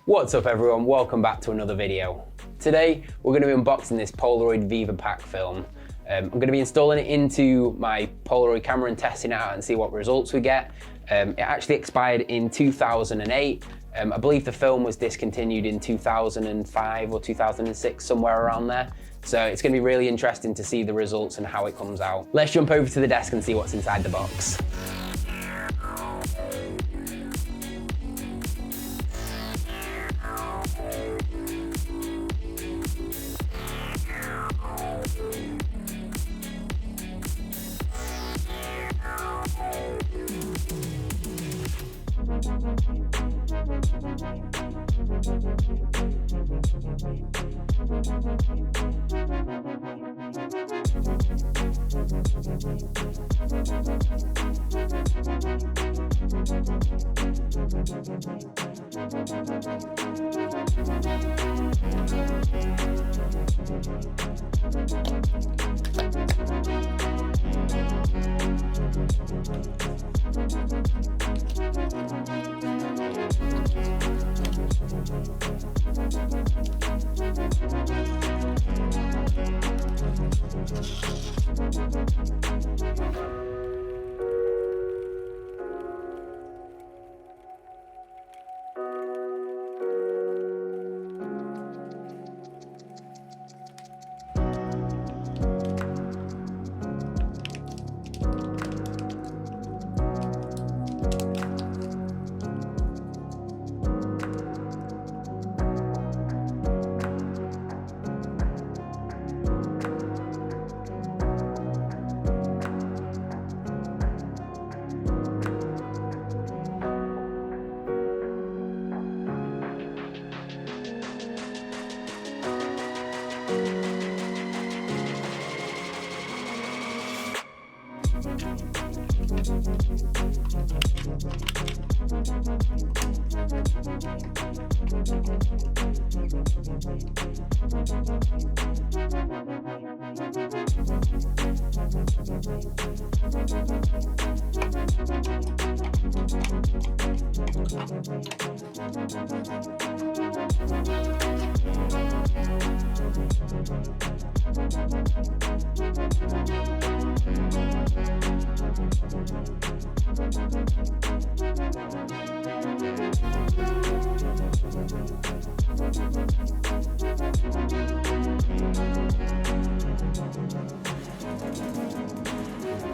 What's up everyone, welcome back to another video. Today we're going to be unboxing this Polaroid Viva pack film. I'm going to be installing it into my Polaroid camera and testing it out and see what results we get. It actually expired in 2008. I believe the film was discontinued in 2005 or 2006, somewhere around there. So it's going to be really interesting to see the results and how it comes out. Let's jump over to the desk and see what's inside the box.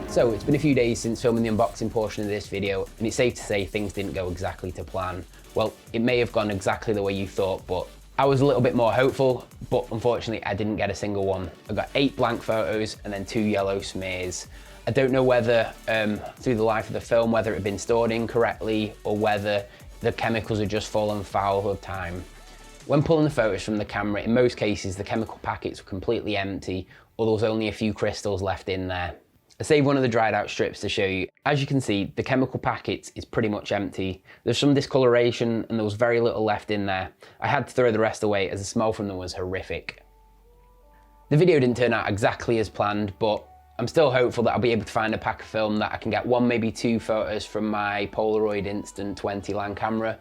So it's been a few days since filming the unboxing portion of this video, and it's safe to say things didn't go exactly to plan. Well, it may have gone exactly the way you thought, but I was a little bit more hopeful, but unfortunately I didn't get a single one. I got 8 blank photos and then 2 yellow smears. I don't know whether through the life of the film, whether it had been stored incorrectly or whether the chemicals had just fallen foul of time. When pulling the photos from the camera, in most cases the chemical packets were completely empty, or there was only a few crystals left in there. I saved one of the dried out strips to show you. As you can see, the chemical packet is pretty much empty. There's some discoloration and there was very little left in there. I had to throw the rest away as the smell from them was horrific. The video didn't turn out exactly as planned, but I'm still hopeful that I'll be able to find a pack of film that I can get 1, maybe 2 photos from my Polaroid Instant 20 land camera.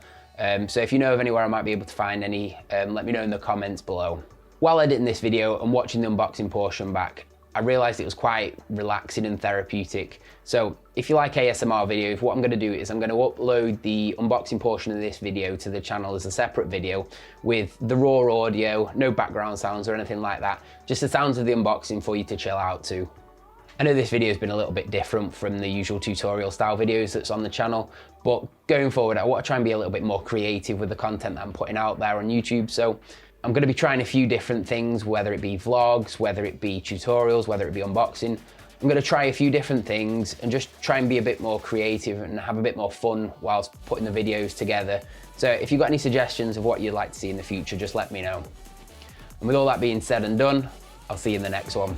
So if you know of anywhere I might be able to find any, let me know in the comments below. While editing this video and watching the unboxing portion back, I realised it was quite relaxing and therapeutic. So if you like ASMR videos, what I'm going to do is I'm going to upload the unboxing portion of this video to the channel as a separate video with the raw audio, no background sounds or anything like that, just the sounds of the unboxing for you to chill out to. I know this video has been a little bit different from the usual tutorial style videos that's on the channel, but going forward I want to try and be a little bit more creative with the content that I'm putting out there on YouTube. So I'm going to be trying a few different things, whether it be vlogs, whether it be tutorials, whether it be unboxing. I'm going to try a few different things and just try and be a bit more creative and have a bit more fun whilst putting the videos together. So if you've got any suggestions of what you'd like to see in the future, just let me know. And with all that being said and done, I'll see you in the next one.